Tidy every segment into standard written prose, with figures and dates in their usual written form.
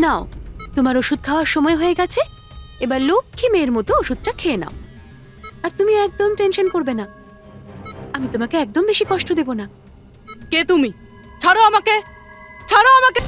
নাও, তোমার ওষুধ খাওয়ার সময় হয়ে গেছে, এবার লক্ষ্মী মেয়ের মতো ওষুধটা খেয়ে নাও। আর তুমি একদম টেনশন করবে না, আমি তোমাকে একদম বেশি কষ্ট দেব না। কে তুমি? ছাড়ো আমাকে, ছাড়ো আমাকে।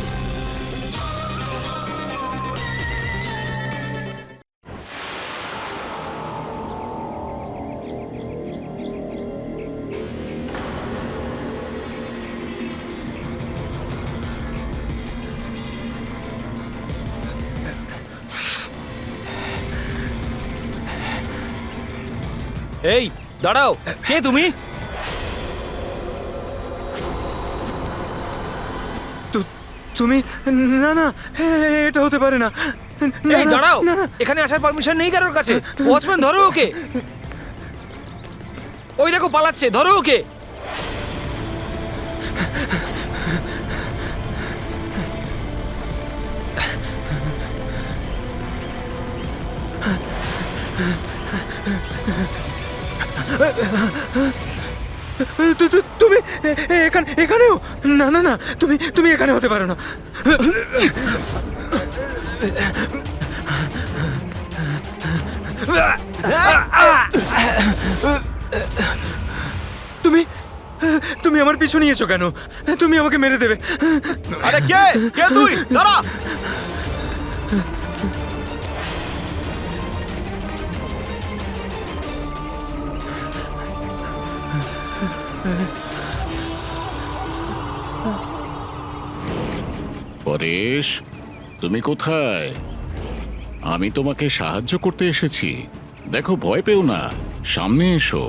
এই দাঁড়াও, কে তুমি? তুমি? না না, এটা হতে পারে না। এই দাঁড়াও, এখানে আসার পারমিশন নেই কারোর কাছে। ওয়াচম্যান ধরো ওকে। ওই দেখো পালাচ্ছে, ধরো ওকে। তুমি এখানেও? না না না, তুমি এখানে হতে পারো না। তুমি আমার পিছু নিয়েছো কেন? তুমি আমাকে মেরে দেবে। আরে কে কে তুই? দাঁড়া। পরেশ, তুমি কোথায়? আমি তোমাকে সাহায্য করতে এসেছি। দেখো, ভয় পেও না, সামনে এসো।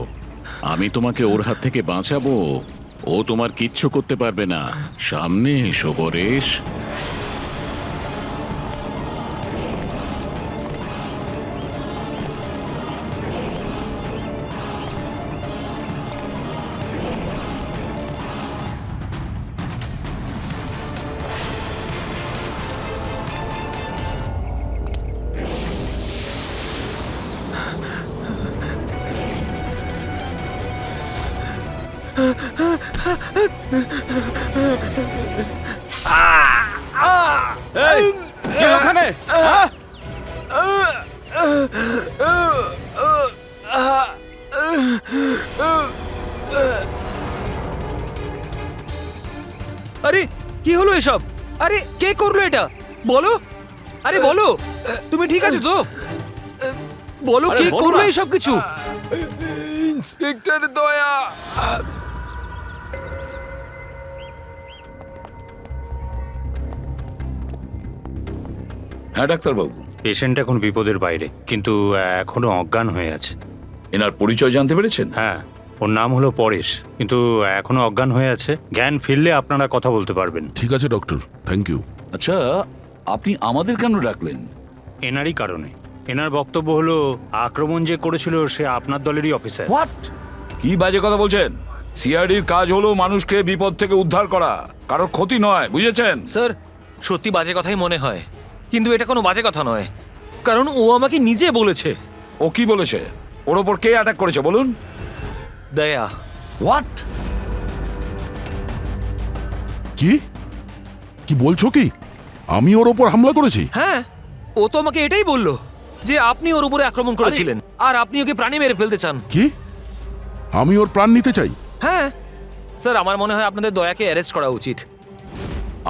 আমি তোমাকে ওর হাত থেকে বাঁচাবো। ও তোমার কিচ্ছু করতে পারবে না। সামনে এসো পরেশ। এই কে ওখানে? হ্যাঁ? আরে কি হলো এসব? আরে কে করলো এটা? বলো, আরে বলো, তুমি ঠিক আছো তো? বলো আরে কে বলো করলো না। এসব কিছু? ইন্সপেক্টর দয়া। হ্যাঁ ডাক্তারবাবু, পেশেন্ট এখন বিপদের বাইরে, কিন্তু এখনো অজ্ঞান হয়ে আছে। এনার পরিচয় জানতে পেরেছেন? হ্যাঁ, ওর নাম হলো পরেশ, কিন্তু এখনো অজ্ঞান হয়ে আছে। জ্ঞান ফিরলে আপনারা কথা বলতে পারবেন। ঠিক আছে ডক্টর, থ্যাংক ইউ। আচ্ছা, আপনি আমাদের কেন ডাকলেন? এনারই কারণে। এনার বক্তব্য হলো আক্রমণ যে করেছিল সে আপনার দলেরই অফিসার। হোয়াট? কি বাজে কথা বলছেন? সিআইডির কাজ হলো মানুষকে বিপদ থেকে উদ্ধার করা, কারোর ক্ষতি নয়, বুঝেছেন? স্যার, সত্যি বাজে কথাই মনে হয়, কিন্তু এটা কোনো বাজে কথা নয়, কারণ ও আমাকে নিজে বলেছে। ও কি বলেছে? ওর ওপর কে অ্যাটাক করেছে বলুন? দয়া। হোয়াট? কি কি বলছো? কি আমি ওর ওপর হামলা করেছি? হ্যাঁ, ও তো আমাকে এটাই বললো যে আপনি ওর উপরে আক্রমণ করেছিলেন আর আপনি ওকে প্রাণে মেরে ফেলতে চান। কি? আমি ওর প্রাণ নিতে চাই? হ্যাঁ স্যার, আমার মনে হয় আপনাদের দয়াকে অ্যারেস্ট করা উচিত।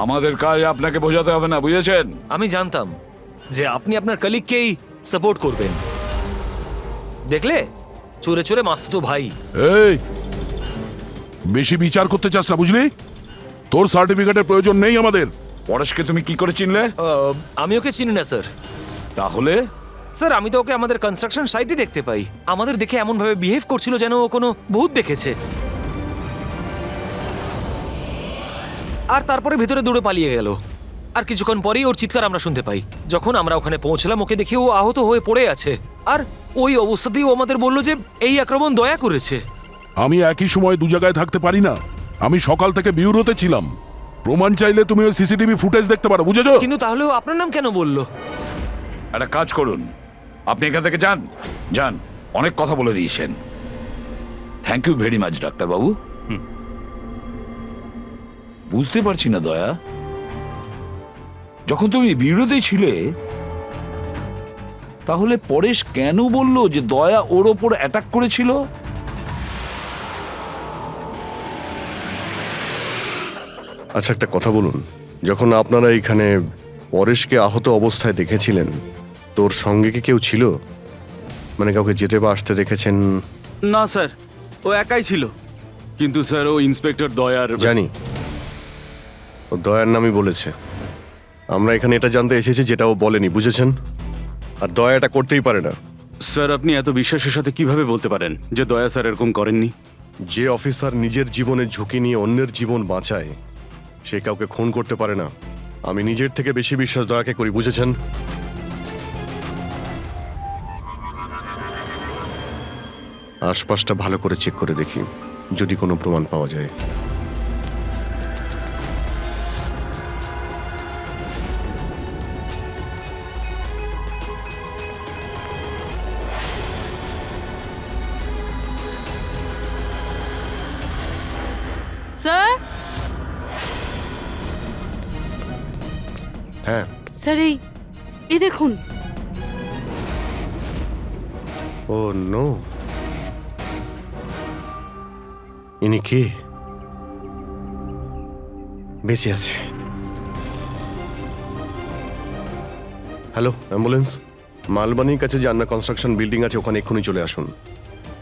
আমাদের কাজ আপনাকে বোঝাতে হবে না, বুঝেছেন? আমি জানতাম যে আপনি আপনার কলিগকেই সাপোর্ট করবেন। দেখলে, চোরে চোরে মাসতুতো ভাই। এই, বেশি বিচার করতে চাস না, বুঝলি? তোর সার্টিফিকেটের প্রয়োজন নেই আমাদের। পরেশকে তুমি কি করে চিনলে? আমি ওকে চিনি না স্যার। তাহলে স্যার, আমি তো ওকে আমাদের কনস্ট্রাকশন সাইটে দেখতে পাই। আমাদের দেখে এমন ভাবে বিহেভ করছিল যেন ও কোনো ভূত দেখেছে, আর তারপরে ভেতরে দৌড়ে পালিয়ে গেল। আর কিছুক্ষণ পরেই ওর চিৎকার আমরা শুনতে পাই। যখন আমরা ওখানে পৌঁছলাম, ওকে দেখে ও আহত হয়ে পড়ে আছে, আর ওই অবস্থাতেই ও আমাদের বলল যে এই আক্রমণ দয়া করেছে। আমি একই সময় দু জায়গায় থাকতে পারি না। আমি সকাল থেকে বিউরোতে ছিলাম। প্রমাণ চাইলে তুমি ওই সিসিটিভি ফুটেজ দেখতে পারো, বুঝেছো? কিন্তু তাহলেও আপনার নাম কেন বললো? একটা কাজ করুন, আপনি এখান থেকে যান, যান। অনেক কথা বলে দিয়েছেন। থ্যাংক ইউ ভেরি মাচ ডাক্তারবাবু। বুঝতে পারছি না দয়া, যখন তুমি বিরোধী ছিলে তাহলে পরেশ কেন বলল যে দয়া ওর ওপর অ্যাটাক করেছিল? আচ্ছা একটা কথা বলুন, যখন আপনারা এইখানে পরেশকে আহত অবস্থায় দেখেছিলেন তোর সঙ্গে কি কেউ ছিল? মানে কাউকে যেতে বা আসতে দেখেছেন? না স্যার, ও একাই ছিল। কিন্তু স্যার ও ইন্সপেক্টর দয়ার জানি, ও দয়ার নামই বলেছে। আমরা এখানে এটা জানতে এসেছি যেটা ও বলেনি, বুঝেছেন? আর দয়া এটা করতেই পারে না। স্যার আপনি এত বিশ্বাসের সাথে কিভাবে বলতে পারেন যে দয়া স্যার এরকম করেননি? যে অফিসার নিজের জীবনে ঝুঁকি নিয়ে অন্যের জীবন বাঁচায় সে কাউকে খুন করতে পারে না। আমি নিজের থেকে বেশি বিশ্বাস দয়াকে করি, বুঝেছেন? আশপাশটা ভালো করে চেক করে দেখি যদি কোনো প্রমাণ পাওয়া যায়। স্যার, হ্যাঁ, স্যার এই দেখুন। ও নো, ইনি কে? বেঁচে আছে। Hello, ambulance. মালবানির কাছে যে আন্না কনস্ট্রাকশন বিল্ডিং আছে ওখানে এক্ষুনি চলে আসুন।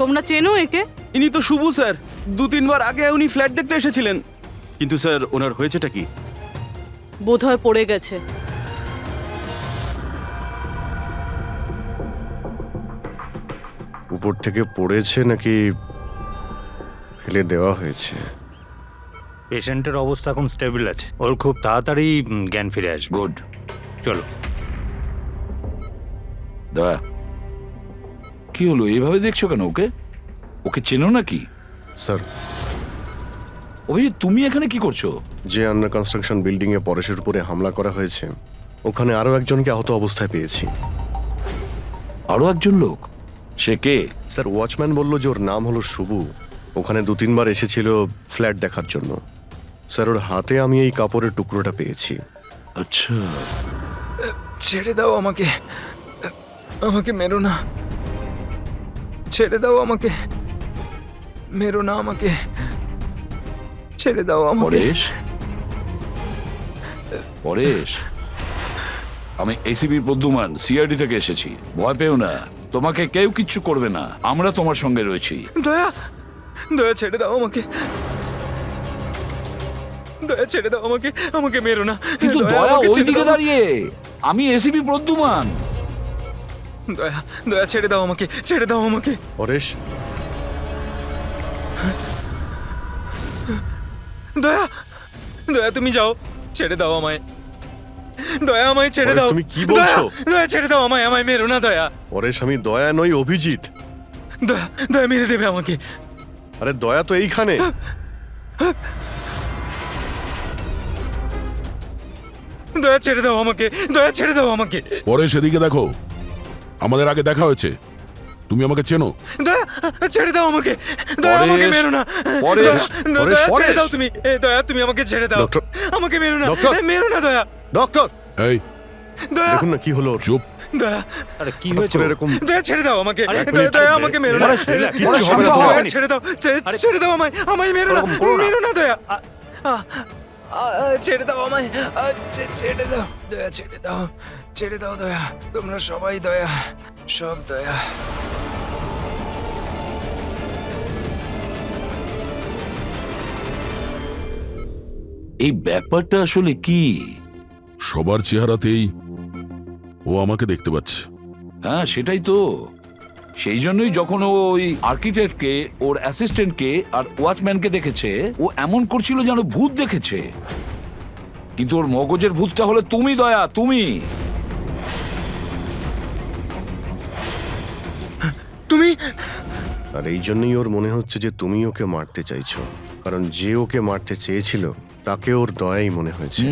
তোমরা চেনো একে? ইনি তো শুভু স্যার, 2-3 বার আগে উনি ফ্ল্যাট দেখতে এসেছিলেন। কিন্তু স্যার ওনার হয়েছেটা কি? বোধহয় পড়ে গেছে। উপর থেকে পড়েছে নাকি ফেলে দেওয়া হয়েছে? পেশেন্টের অবস্থা এখন স্টেবল আছে, ওর খুব তাড়াতাড়ি জ্ঞান ফিরে আসবে। গুড। চলো। দয়া, কি হলো? এইভাবে দেখছো কেন ওকে? ওকে চেনো নাকি? স্যার, অভিজিৎ তুমি এখানে কি করছো? যে আন্ডার কনস্ট্রাকশন বিল্ডিং এ পরেশের উপরে হামলা করা হয়েছে ওখানে আরো একজনকে আহত অবস্থায় পেয়েছি। আরো একজন লোক? সে কে? স্যার, ওয়াচম্যান বলল যে ওর নাম হলো শুভু। ওখানে 2-3 বার এসেছিল ফ্ল্যাট দেখার জন্য। স্যার, ওর হাতে আমি এই কাপড়ের টুকরোটা পেয়েছি। আচ্ছা, ছেড়ে দাও আমাকে, আমাকে মেরো না, ছেড়ে দাও আমাকে, মেরো না আমাকে, ছেড়ে দাও আমাকে। পরেশ, পরেশ, আমি এসিপি প্রদ্যুমান, সিআইডি থেকে এসেছি। ভয় পেও না, তোমাকে কেউ কিচ্ছু করবে না, আমরা তোমার সঙ্গে রয়েছি। দয়া, দয়া ছেড়ে দাও আমাকে, দয়া ছেড়ে দাও আমাকে, আমাকে মেরো না। কিন্তু দয়া আমাকে ছেড়ে ওইদিকে দাও। দাঁড়িয়ে, আমি এসিপি প্রদ্যুমান। দয়া, দয়া ছেড়ে দাও আমাকে, ছেড়ে দাও আমাকে। পরেশ, দয়া, দয়া তুমি যাও, ছেড়ে দাও আমায়। দয়া, আমায় ছেড়ে পরেশ, দাও। তুমি কি বলছো? দয়া, দয়া ছেড়ে দাও আমায়, আমায় মেরো না দয়া। পরেশ, আমি দয়া নই, অভিজিৎ। দয়া, দয়া মেরে দেবে আমাকে। আরে দয়া তো এইখানে। দয়া ছেড়ে দাও আমাকে, দয়া ছেড়ে দাও আমাকে। পরে সেদিকে দেখো, আমাদের আগে দেখা হয়েছে, তুমি আমাকে চেনো। দয়া, ছেড়ে দাও আমাকে, দয়া পরেশ, আমাকে মেরো না। পরেশ, দয়া, পরেশ, দয়া ছেড়ে পরেশ। দাও তুমি। দয়া তুমি আমাকে ছেড়ে দাও, ডক্টর, আমাকে মেরো না, ডক্টর। মেরো না দয়া। ডক্টর, এই দয়া, দেখুন না কি হলো ওর। চুপ। দয়া, আরে কি হঠাৎ হয়েছে? করে এরকম দয়া ছেড়ে দাও আমাকে। আরে, দয়া, দয়া আরে, আমাকে মেরো না। পরেশ, relax, কিচ্ছু পরেশ, হবে না, শান্ত হও। দয়া ছেড়ে দাও, ছেড়ে দাও আমায়, আমায় মেরো না, ওরকম করো না। মেরো না দয়া। ছেড়ে দাও আমায়, ছেড়ে দাও দয়া, ছেড়ে দাও, ছেড়ে দাও দয়া। তোমরা সবাই দয়া, সব দয়া। এই ব্যাপারটা আসলে কি? সবার চেহারাতেই ও আমাকে দেখতে পাচ্ছে। হ্যাঁ সেটাই তো, সেই জন্যই যখন ও ওই আর্কিটেক্টকে, ওর অ্যাসিস্ট্যান্টকে আর ওয়াচম্যানকে দেখেছে, ও এমন করছিল যেন ভূত দেখেছে। কিন্তু ওর মগজের ভূতটা হলো তুমি দয়া, তুমি। তুমি আর এই জন্যই ওর মনে হচ্ছে যে তুমি ওকে মারতে চাইছো, কারণ যে ওকে মারতে চেয়েছিল তাকে ওর দয়াই মনে হয়েছে।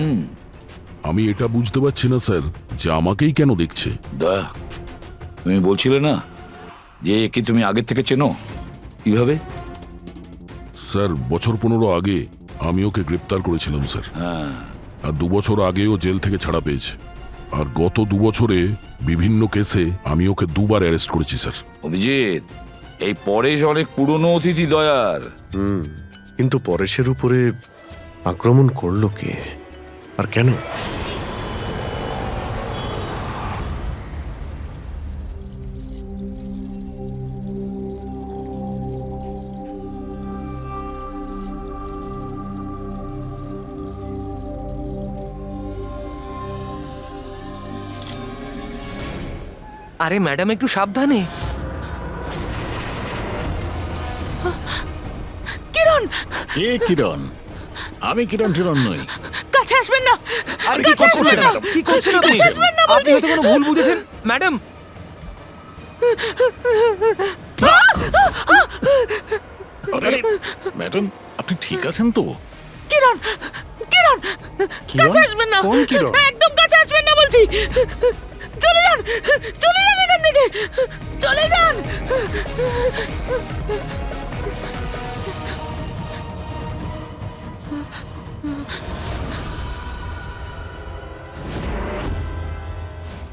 আমি এটা বুঝতে পারছি না স্যার যে আমাকেই কেন দেখছে। দয়া, তুমি বলছিলে না যে একে তুমি আগের থেকে চেনো? কিভাবে? স্যার, বছর 15 আগে আমি ওকে গ্রেপ্তার করেছিলাম স্যার। হ্যাঁ, আর 2 বছর আগেও জেল থেকে ছাড়া পেয়েছে। আর গত 2 বছরে বিভিন্ন কেসে আমি ওকে 2বার অ্যারেস্ট করেছি স্যার। অভিজিৎ, এই পরেশ অনেক পুরনো অতিথি দয়ার। কিন্তু পরেশের উপরে আক্রমণ করলো কে আর কেন? আরে ম্যাডাম, একটু সাবধানে। কিরণ, কে কিরণ? আমি কিরণ টিরণ নই। কাছে আসবেন না। আরে কি করছেন ম্যাডাম? কি করছেন আপনি? কাছে আসবেন না বলছি। আপনি হয়তো কোনো ভুল বুঝেছেন ম্যাডাম। আরে ম্যাডাম, আপনি ঠিক আছেন তো? কিরণ, কিরণ, কাছে আসবেন না। কোন কিরণ? একদম কাছে আসবেন না বলছি। চলে যান, চলে যান এখান থেকে, চলে যান।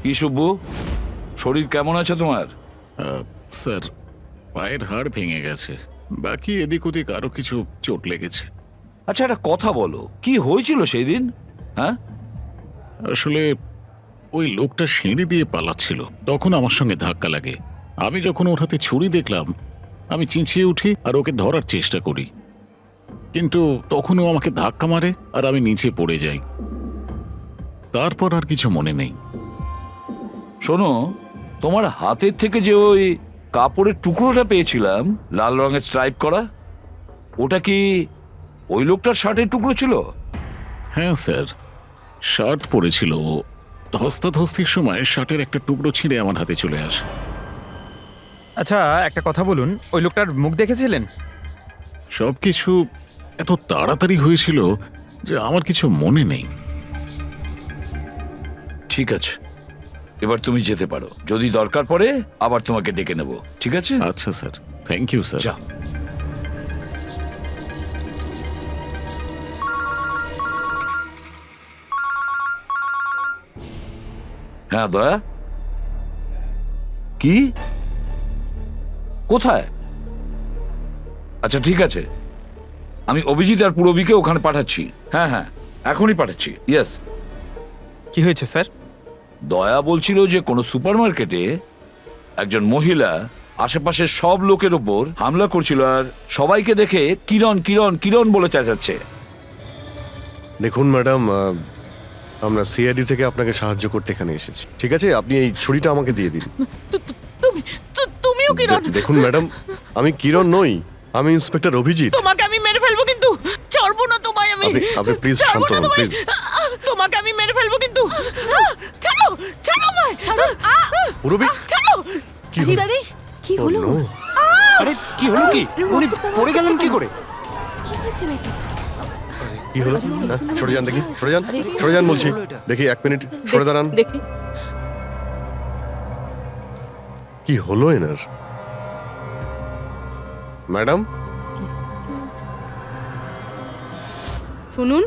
কি সুব্বু, শরীর কেমন আছে তোমার? স্যার, পায়ের হাড় ভেঙে গেছে, বাকি এদিক ওদিক আরো কিছু চোট লেগেছে। আচ্ছা, একটা কথা বলো, কি হয়েছিল সেই দিন? হ্যাঁ, আসলে ওই লোকটা সিঁড়ি দিয়ে পালাচ্ছিল, তখন আমার সঙ্গে ধাক্কা লাগে। আমি যখন ওর হাতে ছুরি দেখলাম, আমি চেঁচিয়ে উঠি আর ওকে ধরার চেষ্টা করি, কিন্তু তখন ও আমাকে ধাক্কা মারে আর আমি নিচে পড়ে যাই। তারপর আর কিছু মনে নেই। শোনো, তোমার হাতের থেকে যে ওই কাপড়ের টুকরোটা পেয়েছিলাম লাল রঙের স্ট্রাইপ করা, ওটা কি ওই লোকটার শার্টের টুকরো ছিল? হ্যাঁ স্যার, শার্ট পরেছিল ও। ধস্তাধস্তির সময় শার্টের একটা টুকরো ছিঁড়ে আমার হাতে চলে আসে। আচ্ছা, একটা কথা বলুন, ওই লোকটার মুখ দেখেছিলেন? সবকিছু এত তাড়াতাড়ি হয়েছিল যে আমার কিছু মনে নেই। ঠিক আছে, এবার তুমি যেতে পারো। যদি দরকার পড়ে আবার তোমাকে ডেকে নেব, ঠিক আছে? আচ্ছা স্যার, থ্যাংক ইউ স্যার। যা। হ্যাঁ দয়া, কি? কোথায়? আচ্ছা ঠিক আছে, আমি অভিজিৎ আর পুরবীকে ওখানে পাঠাচ্ছি। হ্যাঁ হ্যাঁ, এখনই পাঠাচ্ছি। ইয়েস। কি হয়েছে স্যার? দয়া বলছিল যে কোনো সুপারমার্কেটে একজন মহিলা আশেপাশের সব লোকের ওপর হামলা করছিল আর সবাইকে দেখে কিরণ কিরণ কিরণ বলে চেঁচাচ্ছে। দেখুন ম্যাডাম, আমরা সিআইডি থেকে আপনাকে সাহায্য করতে এখানে এসেছি। ঠিক আছে, আপনি এই ছুরিটা আমাকে দিয়ে দিন। তুমিও কিরণ? দেখুন ম্যাডাম, আমি কিরণ নই, আমি ইন্সপেক্টর অভিজিৎ। তোমাকে আমি মেরে ফেলবো কিন্তু, ছাড়বো না তোমায় আমি। আপনি প্লিজ ছাড়বো শান্ত না হন তোমায়। প্লিজ। তোমাকে আমি মেরে ফেলবো কিন্তু। ছাড়ো, ছাড়ো আমায়, ছাড়ো। পুরবী, ছাড়ো। কি হলো? আরে, কি হলো? Oh, no! আরে কি হলো? কি উনি পড়ে গেলেন কি করে? কি হয়েছে মেয়েটা? কি হলো? হ্যাঁ, সরে যান দেখি, সরে যান, সরে যান বলছি। দেখি 1 মিনিট সরে দাঁড়ান। দেখি। কি হলো এনার? ম্যাডাম, শুনুন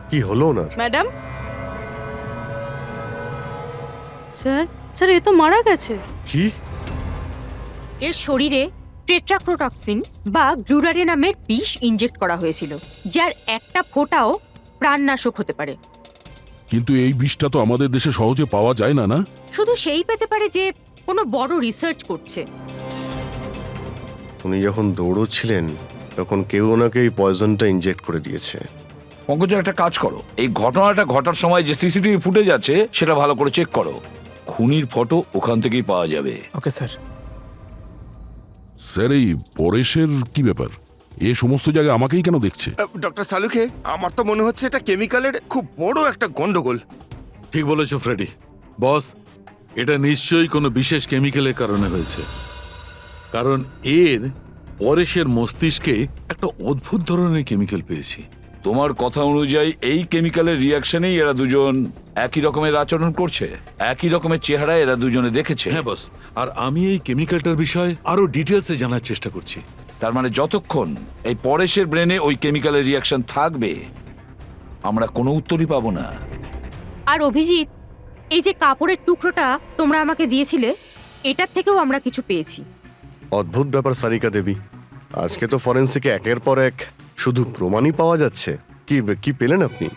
কি হলো ওনার? ম্যাডাম। স্যার, স্যার এ তো মারা গেছে। কি? এর শরীরে টেট্রাক্রোটক্সিন বা গ্লুরারে নামের বিষ ইনজেক্ট করা হয়েছিল, যার একটা ফোঁটাও প্রাণনাশক হতে পারে। কিন্তু এই বিষটা তো আমাদের দেশে সহজে পাওয়া যায় না, না? শুধু সেই পেতে পারে যে কোনো বড় রিসার্চ করছে। উনি যখন দৌড়চ্ছিলেন তখন কেউ ওনাকে এই পয়জনটা ইনজেক্ট করে দিয়েছে। পঙ্কজ, একটা কাজ করো, এই ঘটনাটা ঘটার সময় যে সিসিটিভি ফুটেজ আছে সেটা ভালো করে চেক করো। খুনির ফটো ওখান থেকেই পাওয়া যাবে। Okay sir. স্যার, এই পরেশের কি ব্যাপার? এ সমস্ত জায়গায় আমাকেই কেন দেখছে? ডক্টর সালুখে, আমার তো মনে হচ্ছে এটা কেমিক্যালের খুব বড় একটা গন্ডগোল। ঠিক বলেছো ফ্রেডি। বস, এটা নিশ্চয়ই কোনো বিশেষ কেমিক্যালের কারণে হয়েছে, কারণ এর পরেশের মস্তিষ্কে একটা অদ্ভুত ধরনের কেমিক্যাল পেয়েছি। তোমার কথা অনুযায়ী এই কেমিক্যালের রিয়াকশনেই এরা দুজন একই রকমের আচরণ করছে, একই রকমের চেহারা এরা দুজনে দেখেছে। হ্যাঁ বস, আর আমি এই কেমিক্যালটার বিষয়ে আরো ডিটেলসে জানার চেষ্টা করছি। তার মানে যতক্ষণ এই পরেশের ব্রেনে ওই কেমিক্যালের রিয়াকশন থাকবে আমরা কোনো উত্তরই পাবো না। আর অভিজিৎ, এই যে কাপড়ের টুকরোটা তোমরা আমাকে দিয়েছিলে, এটার থেকেও আমরা কিছু পেয়েছি। অদ্ভুত ব্যাপার সারিকা দেবী, আজকে তো ফরেন্সিকে একের পর এক শুধু প্রমাণই পাওয়া যাচ্ছে। কি কি পেলেন আপনি?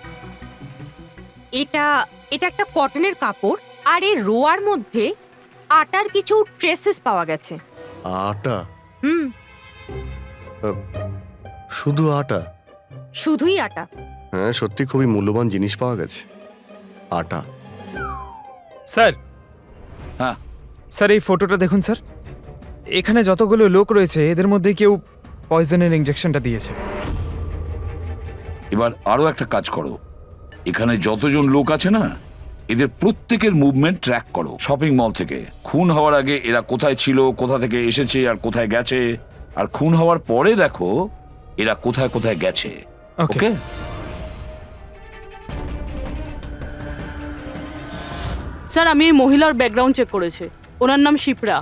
এটা একটা কটনের কাপড়, আর এর রোয়ার মধ্যে আটার কিছু ট্রেসেস পাওয়া গেছে। আটা? হুম, শুধু আটা? শুধুই আটা। হ্যাঁ, সত্যি খুবই মূল্যবান জিনিস পাওয়া গেছে, আটা। স্যার, হ্যাঁ স্যার এই ফটোটা দেখুন স্যার। এখানে যতগুলো লোক রয়েছে এদের মধ্যে কেউ পয়জনের ইনজেকশনটা দিয়েছে। এবার আরো একটা কাজ করো, এখানে যতজন লোক আছে না, এদের প্রত্যেকের মুভমেন্ট ট্র্যাক করো। শপিং মল থেকে খুন হওয়ার আগে এরা কোথায় ছিল, কোথা থেকে এসেছে আর কোথায় গেছে, আর খুন হওয়ার পরে দেখো এরা কোথায় কোথায় গেছে। ওকে? স্যার, আমি এই মহিলার ব্যাকগ্রাউন্ড চেক করেছি। ওনার নাম শিপ্রা,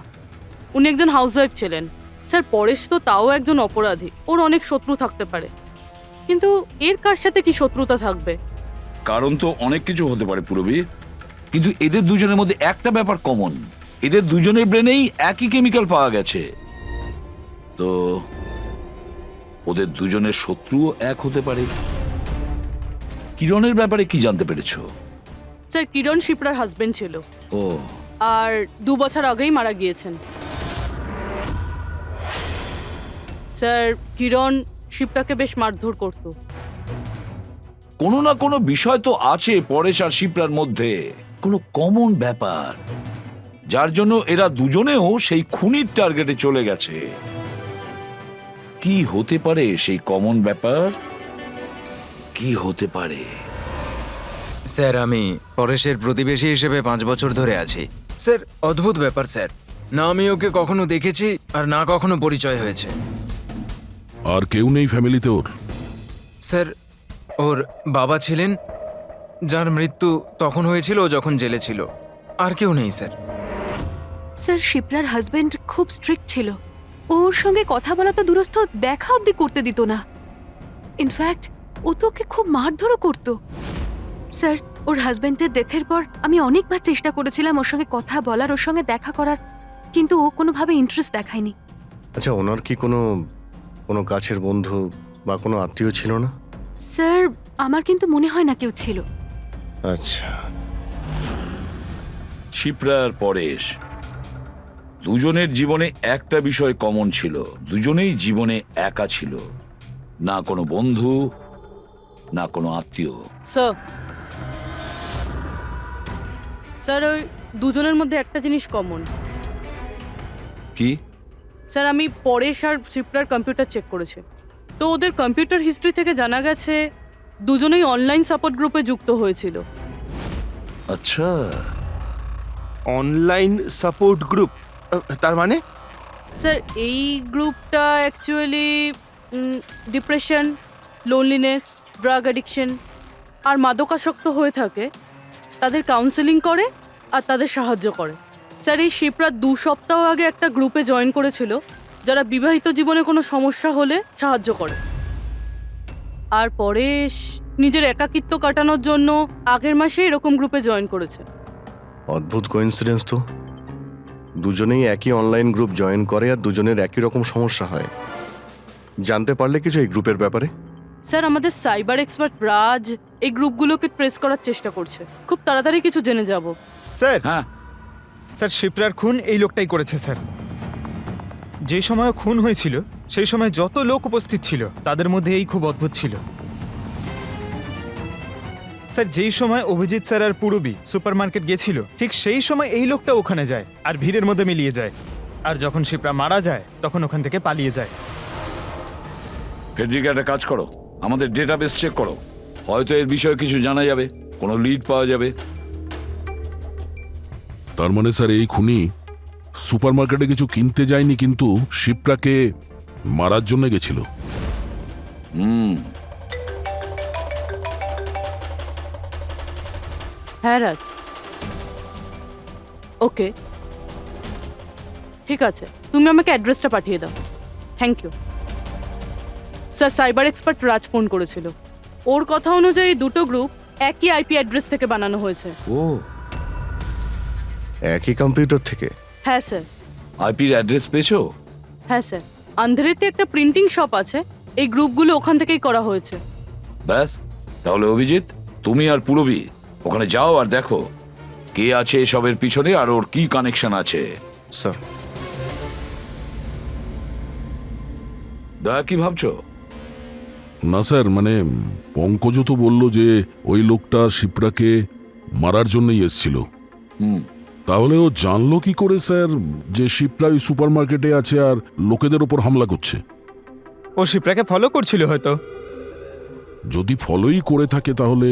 উনি একজন হাউসওয়াইফ ছিলেন। স্যার, পরেশ তো তাও একজন অপরাধী, ওর অনেক শত্রু থাকতে পারে, কিন্তু এর কার সাথে কি শত্রুতা থাকবে? কারণ তো অনেক কিছু হতে পারে পুরবী, কিন্তু এদের দুজনের মধ্যে একটা ব্যাপার কমন, এদের দুজনের ব্রেনেই একই কেমিক্যাল পাওয়া গেছে। তো ওদের দুজনের শত্রুও এক হতে পারে। কিরণের ব্যাপারে কি জানতে পেরেছো? স্যার, কিরণ শিপ্রার হাজবেন্ড ছিল, ও আর 2 বছর আগেই মারা গিয়েছেন। স্যার, কিরণ শিপ্রাকে বেশ মারধর করতো। কোনো না কোনো বিষয় তো আছে পরেশ আর শিপ্রার মধ্যে, কোনো কমন ব্যাপার, যার জন্য এরা দুজনেও সেই খুনির টার্গেটে চলে গেছে। কি হতে পারে সেই কমন ব্যাপার? কি হতে পারে? স্যার, আমি পরেশের প্রতিবেশী হিসেবে 5 বছর ধরে আছি। স্যার, অদ্ভুত ব্যাপার স্যার, না আমি ওকে কখনো দেখেছি আর না কখনো পরিচয় হয়েছে। আর কেউ নেই ফ্যামিলিতে ওর? স্যার, ওর বাবা ছিলেন, যার মৃত্যু তখন হয়েছিল যখন জেলে ছিল। আর কেউ নেই স্যার। স্যার, শিপ্রার হাজবেন্ড খুব স্ট্রিক্ট ছিল। ওর সঙ্গে কথা বলা তো দূরস্থ, দেখা অবধি করতে দিত না। ইনফ্যাক্ট ও তো ওকে খুব মারধরও করতো। স্যার, ওর হাজবেন্ডের ডেথের পর আমি অনেকবার চেষ্টা করেছিলাম ওর সঙ্গে কথা বলার, ওর সঙ্গে দেখা করার, কিন্তু ও কোনোভাবে ইন্টারেস্ট দেখায়নি। আচ্ছা, ওনার কি কোনো কোনো কাছের বন্ধু বা কোনো আত্মীয় ছিল না? স্যার, আমার কিন্তু মনে হয় না কেউ ছিল। আচ্ছা। শিপ্রা আর পরেশ দুজনের জীবনে একটা বিষয় কমন ছিল, দুজনেই জীবনে একা ছিল, না কোনো বন্ধু না কোনো আত্মীয়। স্যার, ওই দুজনের মধ্যে একটা জিনিস কমন। কি? স্যার, আমি পরেশ আর শিপ্রার কম্পিউটার চেক করেছি, তো ওদের কম্পিউটার হিস্ট্রি থেকে জানা গেছে দুজনেই অনলাইন সাপোর্ট গ্রুপে যুক্ত হয়েছিল। আচ্ছা, অনলাইন সাপোর্ট গ্রুপ, তার মানে? স্যার, এই গ্রুপটা actually depression, loneliness, drug addiction আর মাদকাসক্ত হয়ে থাকে তাদের কাউন্সেলিং করে আর তাদের সাহায্য করে। স্যার, এই শিপ্রা 2 সপ্তাহ আগে একটা গ্রুপে জয়েন করেছিল যারা বিবাহিত জীবনে কোনো সমস্যা হলে সাহায্য করে। আর পরেশ নিজের একাকিত্ব কাটানোর জন্য আগের মাসে এরকম গ্রুপে জয়েন করেছে। অদ্ভুত কোইন্সিডেন্স তো, দুজনেই একই অনলাইন গ্রুপ জয়েন করে আর দুজনের একই রকম সমস্যা হয়। জানতে পারলে কিছু এই গ্রুপের ব্যাপারে? স্যার, আমাদের সাইবার এক্সপার্ট রাজ এই গ্রুপগুলোকে ট্রেস করার চেষ্টা করছে, খুব তাড়াতাড়ি কিছু জেনে যাব। স্যার, হ্যাঁ স্যার, শিপ্রার খুন এই লোকটাই করেছে স্যার। যে সময় খুন হয়েছিল সেই সময় যত লোক উপস্থিত ছিল তাদের মধ্যে এই খুব অদ্ভুত ছিল। স্যার, যেই সময় অভিজিৎ স্যার আর পূরবী সুপার মার্কেট গেছিল ঠিক সেই সময় এই লোকটা ওখানে যায় আর ভিড়ের মধ্যে মিলিয়ে যায়, আর যখন শিপ্রা মারা যায় তখন ওখান থেকে পালিয়ে যায়। ফেডরিকা, একটা কাজ করো, আমাদের ডেটাবেস চেক করো, হয়তো এর বিষয়ে কিছু জানা যাবে, কোনো লিড পাওয়া যাবে। তার মানে স্যার এই খুনি সুপারমার্কেটে কিছু কিনতে যায়নি, কিন্তু শিপ্রাকে মারার জন্য গেছিল। হ্যাঁ রাজ, ওকে, ঠিক আছে, তুমি আমাকে অ্যাড্রেসটা পাঠিয়ে দাও। Thank you. Sir, cyber expert Raj phone করেছিল, ওর কথা অনুযায়ী দুটো গ্রুপ একই আইপি অ্যাড্রেস থেকে বানানো হয়েছে। ও একই কম্পিউটার থেকে? হ্যাঁ স্যার। আইপির অ্যাড্রেস পেয়েছো? হ্যাঁ স্যার, আন্ধারেতে একটা প্রিন্টিং শপ আছে, এই গ্রুপগুলো ওখান থেকেই করা হয়েছে। ব্যাস, তাহলে অভিজিৎ তুমি আর পুরবী ওখানে যাও আর দেখো কে আছে এসবের পিছনে আর ওর কি কানেকশন আছে। স্যার। দয়া, কি ভাবছো? না স্যার, মানে পঙ্কজ তো বলল যে ওই লোকটা শিপ্রাকে মারার জন্যই এসেছিল। হুম, তাহলে ও জানলো কি করে স্যার যে শিপ্রা ওই সুপার মার্কেটে আছে আর লোকেদের ওপর হামলা করছে? ও শিপ্রাকে ফলো করছিল হয়তো। যদি ফলোই করে থাকে তাহলে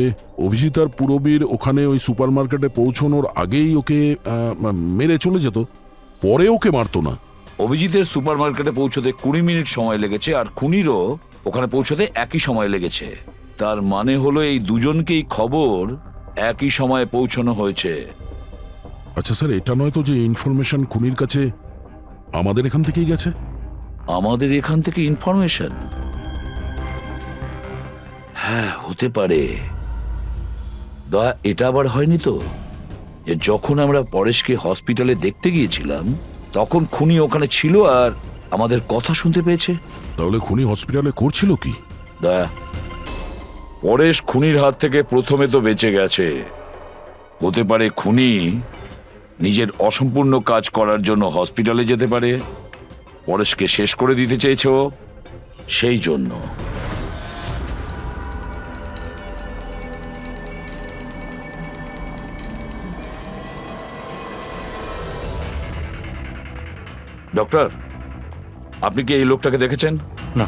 অভিজিৎ আর পুরবীর ওখানে ওই সুপার মার্কেটে পৌঁছানোর আগেই ওকে মেরে চলে যেত, পরে ওকে মারতো না। অভিজিতের সুপার মার্কেটে পৌঁছতে 20 মিনিট সময় লেগেছে আর খুনিরও ওখানে পৌঁছতে একই সময় লেগেছে। তার মানে হলো এই দুজনকেই খবর একই সময়ে পৌঁছানো হয়েছে। আচ্ছা স্যার, এটা নয় তো যে ইনফরমেশন খুনির কাছে আমাদের এখান থেকেই গেছে? আমাদের এখান থেকে ইনফরমেশন? হ্যাঁ, হতে পারে। দয়া, এটা আবার হয়নি তো যে যখন আমরা পরেশকে হসপিটালে দেখতে গিয়েছিলাম তখন খুনি ওখানে ছিল আর আমাদের কথা শুনতে পেয়েছে? তাহলে খুনি হসপিটালে করছিল কি? দয়া, পরেশ খুনির হাত থেকে প্রথমে তো বেঁচে গেছে। হতে পারে খুনি নিজের অসম্পূর্ণ কাজ করার জন্য হসপিটালে যেতে পারে, পরেশকে শেষ করে দিতে চেয়েছে ও, সেই জন্য। ডক্টর, আপনি কি এই লোকটাকে দেখেছেন? না।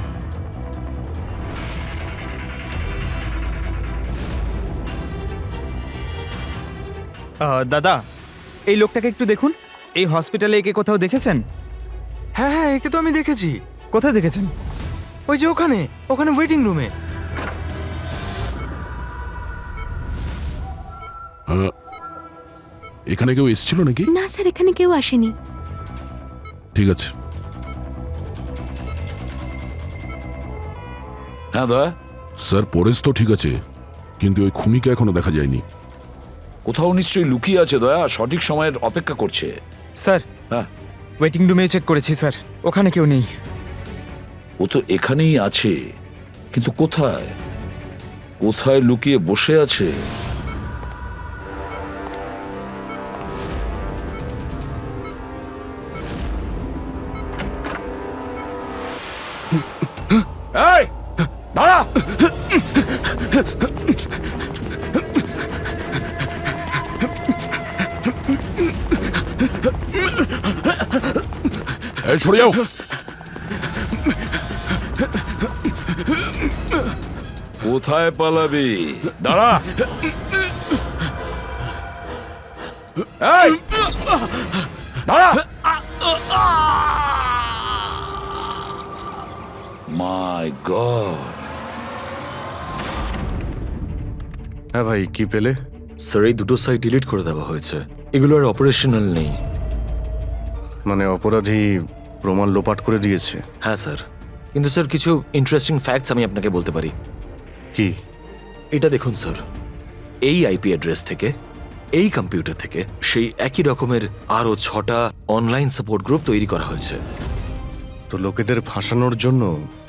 দাদা, এই লোকটাকে একটু দেখুন। এই হসপিটালে একে কোথাও দেখেছেন? হ্যাঁ হ্যাঁ, একে তো আমি দেখেছি। কোথায় দেখেছেন? ওই যে ওখানে ওখানে ওয়েটিং রুমে। এখানে কেউ এসেছিল নাকি? না স্যার, এখানে কেউ আসেনি। ঠিক আছে। হ্যাঁ দয়া, স্যার, পরেশ তো ঠিক আছে, কিন্তু ওই খুনিকে এখনো দেখা যায়নি। কোথাও নিশ্চয়ই লুকিয়ে আছে দয়া, সঠিক সময়ের অপেক্ষা করছে। স্যার, হ্যাঁ, ওয়েটিং রুমে চেক করেছি স্যার, ওখানে কেউ নেই। ও তো এখানেই আছে, কিন্তু কোথায় কোথায় লুকিয়ে বসে আছে? এই দাঁড়া! এই সরে যাও! কোথায় পালাবি? দাঁড়া! এই দাঁড়া! মাই গড! হ্যাঁ ভাই, কি পেলে? স্যার, এই দুটো সাইট ডিলিট করে দেওয়া হয়েছে। এগুলো আর অপারেশনাল নেই। মানে অপরাধী প্রমাণ লোপাট করে দিয়েছে? হ্যাঁ স্যার, কিন্তু স্যার কিছু ইন্টারেস্টিং ফ্যাক্টস আমি আপনাকে বলতে পারি। কি? এটা দেখুন স্যার, এই আইপি অ্যাড্রেস থেকে, এই কম্পিউটার থেকে সেই একই রকমের আরও 6টা অনলাইন সাপোর্ট গ্রুপ তৈরি করা হয়েছে। তো লোকেদের ফাঁসানোর জন্য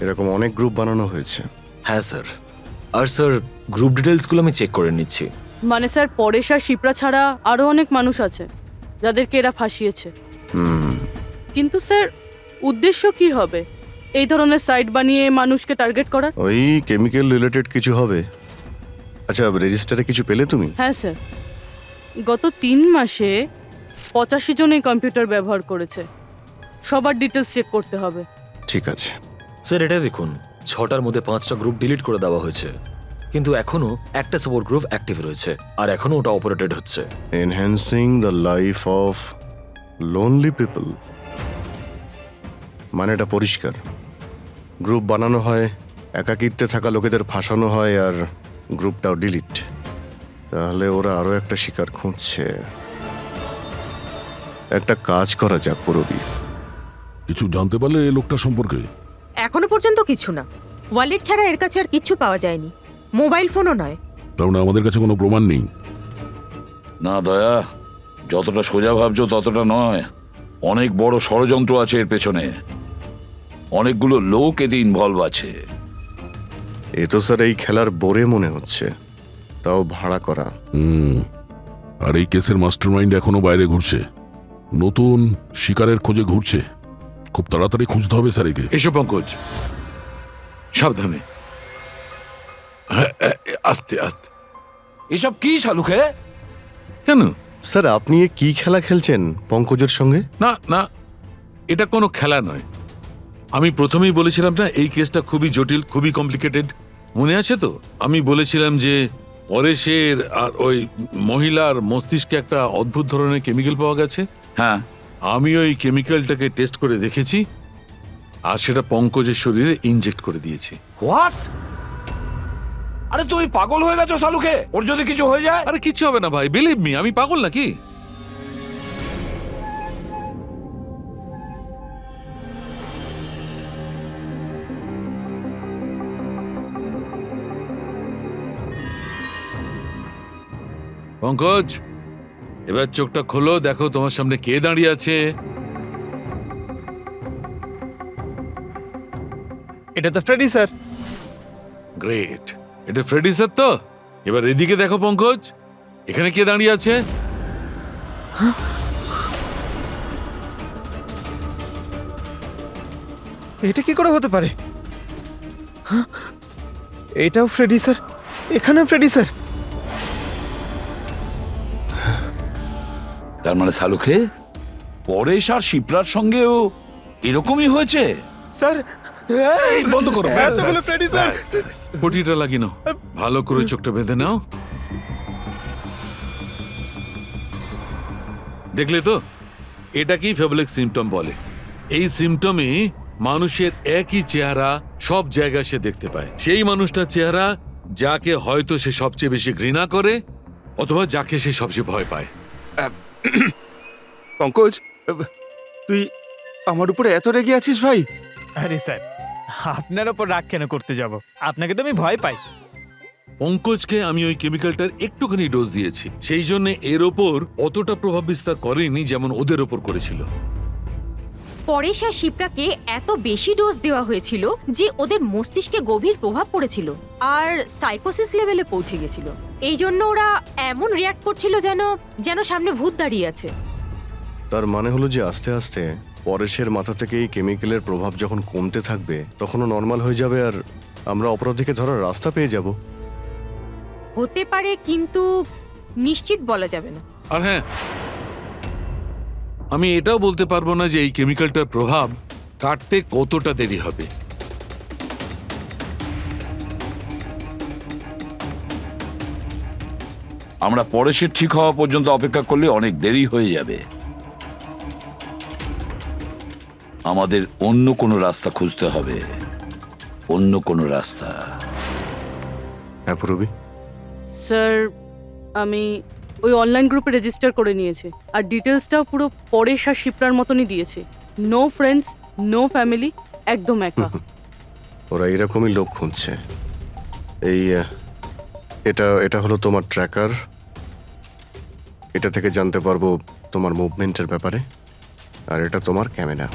এরকম অনেক গ্রুপ বানানো হয়েছে? হ্যাঁ স্যার, আর স্যার গ্রুপ ডিটেলসগুলো আমি চেক করে নিচ্ছি। মানে স্যার, পরেশ আর শিপ্রা ছাড়া আরো অনেক মানুষ আছে যাদেরকে এরা ফাঁসিয়েছে। কিন্তু স্যার, উদ্দেশ্য কি হবে এই ধরনের সাইট বানিয়ে মানুষকে টার্গেট করার? ওই কেমিক্যাল রিলেটেড কিছু হবে। আচ্ছা, রেজিস্টারে কিছু পেলে তুমি? হ্যাঁ স্যার, গত 3 মাসে 85 জন এই কম্পিউটার ব্যবহার করেছে। সবার ডিটেলস চেক করতে হবে। ঠিক আছে স্যার, এটা দেখুন, 6টার মধ্যে 5টা গ্রুপ ডিলিট করে দেওয়া হয়েছে, কিন্তু এখনো একটা সাপোর্ট গ্রুপ অ্যাক্টিভ রয়েছে আর এখনো ওটা অপারেটেড হচ্ছে। Enhancing the life of lonely people, মানে এটা পরিষ্কার। গ্রুপ বানানো হয়, একাকিত্বে থাকা লোকেদের ফাঁসানো হয়, আর গ্রুপটাও ডিলিট। তাহলে ওরা আরো একটা শিকার খুঁজছে। একটা কাজ করা যাক পুরবী। কিছু জানতে পারলে এই লোকটা সম্পর্কে? এখনো পর্যন্ত কিছু না। ওয়ালেট ছাড়া এর কাছে আর কিচ্ছু পাওয়া যায়নি। মোবাইল ফোনও নয়। তার মানে আমাদের কাছে কোনো প্রমাণ নেই। না দয়া, যতটা সোজা ভাবছো ততটা নয়। অনেক বড় ষড়যন্ত্র আছে এর পেছনে, অনেকগুলো লোক এতে ইনভলভ আছে। এ তো স্যার এই খেলার বোরে মনে হচ্ছে, তাও ভাড়া করা। আর এই কেসের মাস্টারমাইন্ড এখনো বাইরে ঘুরছে, নতুন শিকারের খোঁজে ঘুরছে। খুব তাড়াতাড়ি খুঁজতে হবে স্যার একে। এসো পঙ্কজ, সাবধানে। হ্যাঁ, আস্তে আস্তে। এসব কি শালুকে? কেন? স্যার আপনি এ কি খেলা খেলছেন পঙ্কজের সঙ্গে? না না, এটা কোনো খেলা নয়। আমি প্রথমেই বলেছিলাম না এই কেসটা খুবই জটিল, খুবই কমপ্লিকেটেড। মনে আছে তো? আমি বলেছিলাম যে পরেশের আর ওই মহিলার মস্তিষ্কে একটা অদ্ভুত ধরনের কেমিক্যাল পাওয়া গেছে। হ্যাঁ, আমি ওই কেমিক্যালটাকে টেস্ট করে দেখেছি, আর সেটা পঙ্কজের শরীরে ইনজেক্ট করে দিয়েছি। হোয়াট? আরে তুমি পাগল হয়ে গেছো শালুকে? ওর যদি কিছু হয়ে যায়? আরে কিচ্ছু হবে না ভাই, বিলিভ মি, আমি পাগল নাকি? পঙ্কজ, এবার চোখটা খোলো, দেখো তোমার সামনে কে দাঁড়িয়ে আছে। এটা তো ফ্রেডি স্যার। গ্রেট, এটা ফ্রেডি স্যার তো? এবার এদিকে দেখো পঙ্কজ, এখানে কে দাঁড়িয়ে আছে? এটা কি করে হতে পারে? হ্যাঁ, এটাও ফ্রেডি স্যার, এখানেও ফ্রেডি স্যার। তার মানে শালুকে পরেশ আর শিপ্রার সঙ্গেও এরকমই হয়েছে? স্যার বন্ধ করো, ব্যাস, এতগুলো ব্যাস, ফ্রেডি স্যার। ব্যাস, ব্যাস। পটিটা লাগিয়ে নাও, ভালো করে চোখটা বেঁধে নাও। দেখলে তো, এটাকেই ফেবলিক সিমটম বলে। এই সিমটমে মানুষের একই চেহারা সব জায়গায় সে দেখতে পায়। সেই মানুষটার চেহারা যাকে হয়তো সে সবচেয়ে বেশি ঘৃণা করে, অথবা যাকে সে সবচেয়ে ভয় পায়। পঙ্কজ, তুই আমার উপরে এত রেগে আছিস ভাই? আরে স্যার, আপনার ওপর রাগ কেন করতে যাব? আপনাকে তো আমি ভয় পাই। পঙ্কজকে আমি ওই কেমিক্যালটার একটুখানি ডোজ দিয়েছি, সেই জন্য এর ওপর অতটা প্রভাব বিস্তার করেনি যেমন ওদের ওপর করেছিল। পরেশ আর শিপ্রাকে এত বেশি ডোজ দেওয়া হয়েছিল যে ওদের মস্তিষ্কে গভীর প্রভাব পড়েছিল আর সাইকোসিস লেভেলে পৌঁছে গেছিল। এই জন্য ওরা এমন রিয়াক্ট করছিল যেন যেন সামনে ভূত দাঁড়িয়ে আছে। তার মানে হলো যে আস্তে আস্তে পরেশের মাথা থেকে এই কেমিক্যালের প্রভাব যখন কমতে থাকবে তখনও নর্মাল হয়ে যাবে, আর আমরা অপরাধীকে ধরার রাস্তা পেয়ে যাব। হতে পারে, কিন্তু নিশ্চিত বলা যাবে না। আর হ্যাঁ, আমি এটাও বলতে পারবো না যে এই কেমিক্যালটার প্রভাব কাটতে কতটা দেরি হবে। আমরা পরেশের ঠিক হওয়া পর্যন্ত অপেক্ষা করলে অনেক দেরি হয়ে যাবে। আমাদের অন্য কোনো রাস্তা খুঁজতে হবে, অন্য কোনো রাস্তা। হ্যাঁ পুরবি? স্যার, আমি ওই অনলাইন গ্রুপে রেজিস্টার করে নিয়েছি, আর ডিটেলসটাও পুরো পরেশ আর শিপ্রার মতনই দিয়েছে। নো ফ্রেন্ডস, নো ফ্যামিলি, একদম একা। ওরা এরকমই লোক খুঁজছে। এই এটা এটা হলো তোমার ট্র্যাকার। এটা থেকে জানতে পারবো তোমার মুভমেন্টের ব্যাপারে, আর এটা তোমার ক্যামেরা।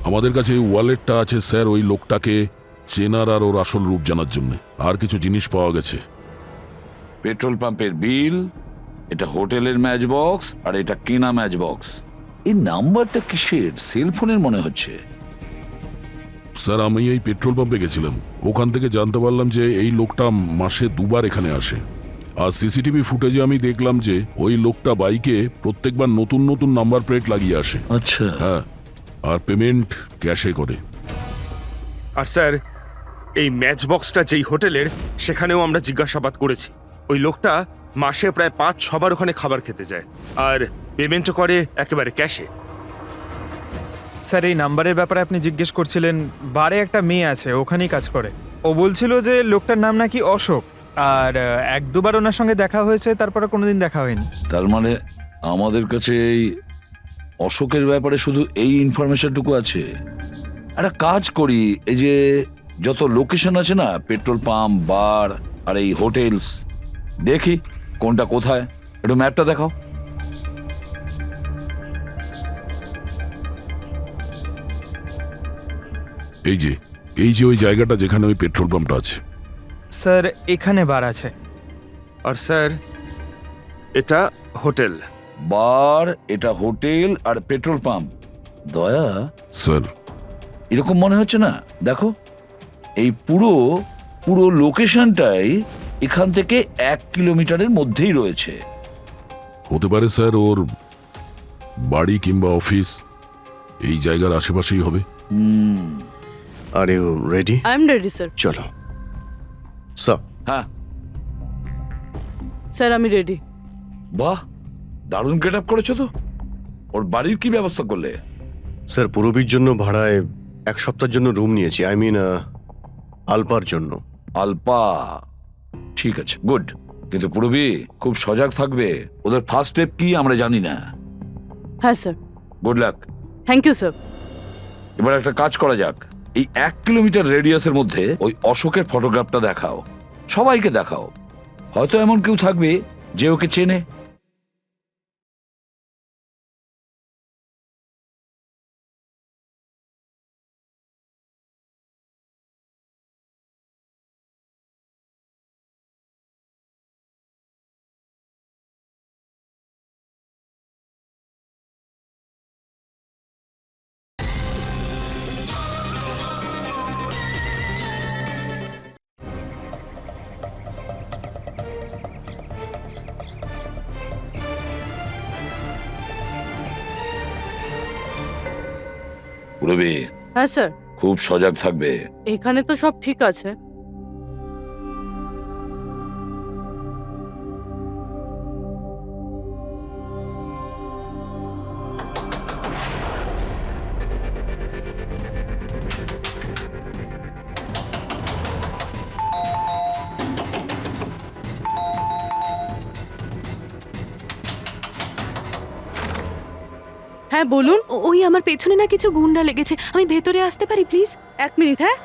আমাদের কাছে এই ওয়ালেটটা আছে স্যার, ওই লোকটাকে চেনার আর ওর আসল রূপ জানার জন্য। আর কিছু জিনিস পাওয়া গেছে। পেট্রোল পাম্পের বিল, এটা হোটেলের ম্যাচ বক্স, আর এটা কেনা ম্যাচ বক্স। এই নাম্বারটা কিসের? সেলফোনের মনে হচ্ছে। স্যার আমি এই পেট্রোল পাম্পে গেছিলাম, ওখান থেকে জানতে পারলাম যে এই লোকটা মাসে 2 বার এখানে আসে। আর সিসিটিভি ফুটেজে আমি দেখলাম যে ওই লোকটা বাইকে প্রত্যেকবার নতুন নতুন নাম্বার প্লেট লাগিয়ে আসে। আচ্ছা, হ্যাঁ, আর পেমেন্ট ক্যাশে করে। আর স্যার, এই ম্যাচ বক্সটা যেই হোটেলের, সেখানেও আমরা জিজ্ঞাসাবাদ করেছি। ওই লোকটা মাসে প্রায় 5-6 বার ওখানে খাবার খেতে যায়, আর পেমেন্টও করে একেবারে ক্যাশে। স্যার এই নাম্বারের ব্যাপারে আপনি জিজ্ঞেস করছিলেন, বারে একটা মেয়ে আছে ওখানেই কাজ করে। ও বলছিল যে লোকটার নাম নাকি অশোক, আর 1-2 বার ওনার সঙ্গে দেখা হয়েছে, তারপরে কোনোদিন দেখা হয়নি। তার মানে আমাদের কাছে এই অশোকের ব্যাপারে শুধু এই ইনফরমেশনটুকু আছে। একটা কাজ করি, এই যে যত লোকেশন আছে না, পেট্রোল পাম্প, বার, আর এই হোটেলস, দেখি কোনটা কোথায়, একটু ম্যাপটা দেখাও। এই যে ওই জায়গাটা যেখানে ওই পেট্রোল পাম্পটা আছে। স্যার এখানে বার আছে। আর স্যার এটা হোটেল। বার, এটা হোটেল আর পেট্রোল পাম্প। দয়া, স্যার এরকম মনে হচ্ছে না? দেখো, এই পুরো পুরো লোকেশনটাই এখান থেকে 1 কিলোমিটারের মধ্যেই রয়েছে। হতে পারে স্যার ওর বাড়ি কিংবা অফিস এই জায়গার আশেপাশেই হবে। Are you ready? I am ready sir. চলো স্যার। হ্যাঁ, স্যার আমি রেডি। বাহ, দারুণ গেট আপ করেছো তো। ওর বাড়ির কি ব্যবস্থা করলে? স্যার পূরবীর জন্য ভাড়ায় 1 সপ্তাহের জন্য রুম নিয়েছি, আই মিন আলপার জন্য। আলপা, ঠিক আছে, গুড। কিন্তু পূরবী খুব সজাগ থাকবে, ওদের ফার্স্ট স্টেপ কি আমরা জানি না। হ্যাঁ sir. Good luck. Thank you sir. এবার একটা কাজ করা যাক, এই 1 কিলোমিটার রেডিয়াসের মধ্যে ওই অশোকের ফটোগ্রাফটা দেখাও, সবাইকে দেখাও। হয়তো এমন কেউ থাকবে যে ওকে চেনে। পূরবী হ্যাঁ স্যার। খুব সজাগ থাকবে। এখানে তো সব ঠিক আছে। হ্যাঁ বলুন। ওই আমার পেছনে না কিছু গুন্ডা লেগেছে, আমি ভেতরে আসতে পারি প্লিজ? 1 মিনিট। হ্যাঁ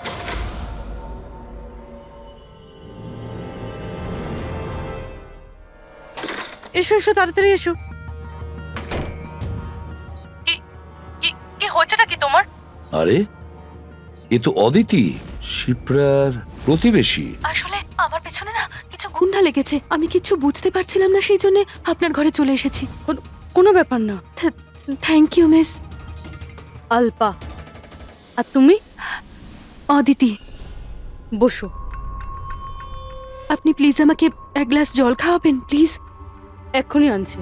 এসো এসো, তাড়াতাড়ি এসো। কি হচ্ছেটা কি তোমার? আরে, এ তো অদিতি, শিপ্রার প্রতিবেশী। আসলে আমার পেছনে না কিছু গুন্ডা লেগেছে, আমি কিছু বুঝতে পারছিলাম না, সেই জন্য আপনার ঘরে চলে এসেছি। কোনো ব্যাপার না। Thank you miss. আলপা, আর তুমি? অদিতি। বসো। আপনি প্লিজ আমাকে 1 গ্লাস জল খাওয়াবেন প্লিজ? এক্ষুনি আনছি।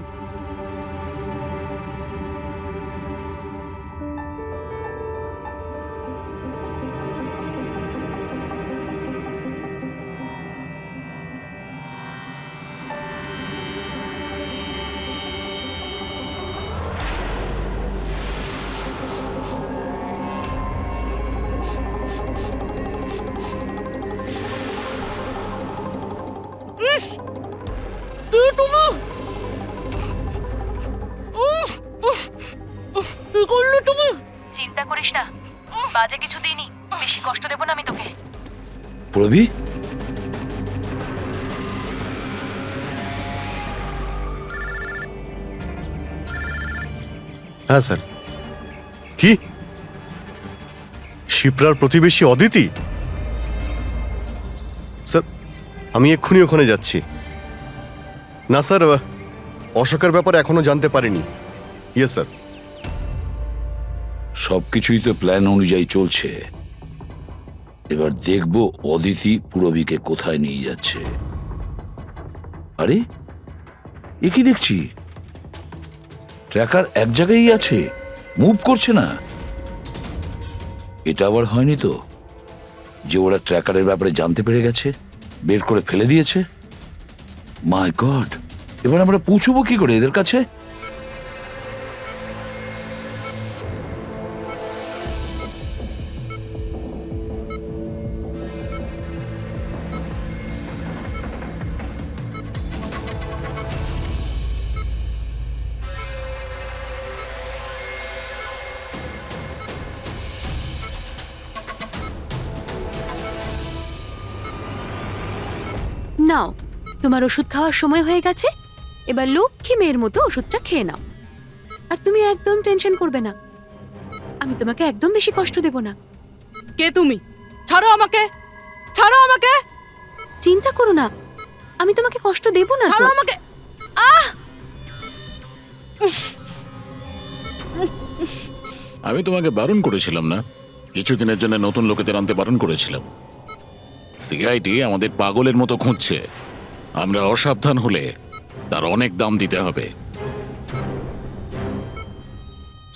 চিন্তা করিস না, বাজে কিছু দিইনি, বেশি কষ্ট দেব না আমি তোকে। পূরবী, হ্যাঁ স্যার। কি শিপ্রার প্রতিবেশী অদিতি? স্যার আমি এক্ষুনি ওখানে যাচ্ছি। না স্যার, অশোকের ব্যাপারে এখনো জানতে পারিনি। Yes sir. সবকিছুই তো প্ল্যান অনুযায়ী চলছে। এবার দেখব অদিতি পূরবীকে কোথায় নিয়ে যাচ্ছে। আরে, এ কি দেখছি, ট্র্যাকার এক জায়গায় আছে, মুভ করছে না। এটা আবার হয়নি তো যে ওরা ট্র্যাকারের ব্যাপারে জানতে পেরে গেছে, বের করে ফেলে দিয়েছে? মাই গড, এবার আমরা পৌঁছবো কি করে এদের কাছে? নাও, তোমার ওষুধ খাওয়ার সময় হয়ে গেছে, এবার লক্ষ্মী মেয়ের মতো ওষুধটা খেয়ে নাও। আর তুমি একদম টেনশন করবে না, আমি তোমাকে একদম বেশি কষ্ট দেব না। কে তুমি? ছাড়ো আমাকে, ছাড়ো আমাকে, চিন্তা করো না, আমি তোমাকে কষ্ট দেব না তো। ছাড়ো আমাকে। আমি তোমাকে বারণ করেছিলাম না? কিছুদিনের জন্য নতুন লোকেদের আনতে বারণ করেছিলাম। সিআইডি আমাদের পাগলের মতো খুঁজছে। আমরা অসাবধান হলে তার অনেক দাম দিতে হবে।